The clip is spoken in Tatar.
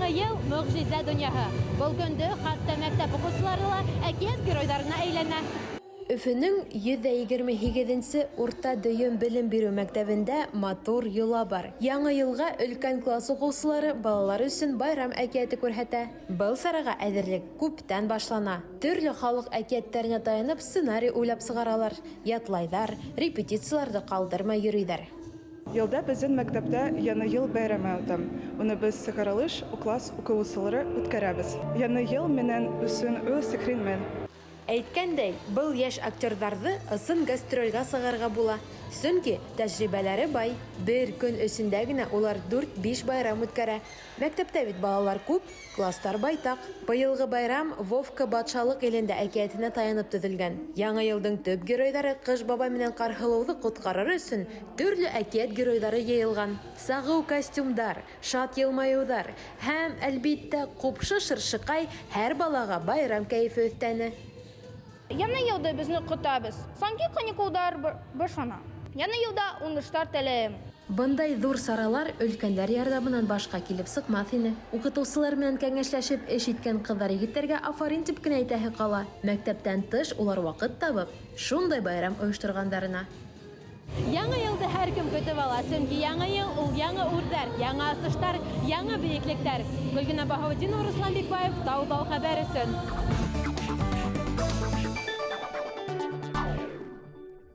Яңа ел мөгъҗизә дөньяһы. Был көндө хатта мәктәп укучылары ла әкият геройдарына әйләнә. Өфөнең 128-нче урта дөйем белем бирү мәктәбендә матур йола бар. Яңа елга өлкән класс укучылары балалар өчен байрам әкияте күрһәтә. Был сарага әзерлек күптән башлана. Төрле халык әкиятләренә таянып сценарий уйлап сыгаралар, ятлайдар, репетицияләрне калдырмай йөриләр. Елда безнең мәктәптә Яңа ел бәйрәме үтә. Уны без сыгарылыш класс укучылары үткәрәбез. Яңа ел менән үсен сихринмен. Әйткәндәй, был яшь актерларны ысын гастрольгә сыгарга була. Сөнки тәҗрибәләре бай. Бер көн эчендә генә улар 4-5 байрам үткәрә. Мәктәптә бит балалар күп, класстар байтак. Быелгы байрам Вовка батшалык илендә әкиятенә таянып төзелгән. Яңа елның төп геройдары Кыш бабай менән Карһылыуны коткарыр өчен төрле әкият геройдары йыелган. Сагу костюмдар, шат елмаюлар һәм әлбиттә купшы шыршыкай һәр балага байрам кәефе өстәне. Яңа елда безне көтәбез. Санки каникулдар башлана. Яңа елда уңышлар теләйм. Бындай зур саралар өлкәннәр ярдәменнән башка килеп сыкмас ине. Укытучылар белән кәңәшләшеп эш иткән кызлар егетләргә афарин дип кенә әйтәһе кала. Мәктәптән тыш улар вакыт табып, шундай байрам оештыргандарына. Яңа елды һәр кем көтеп ала, сөнки яңа ел ул яңа үрдәр, яңа асыштар, яңа бейеклектәр. Гөлгенә Баһаветдинова, Руслан Бикбаев, Тау-Тау хәбәр өчен.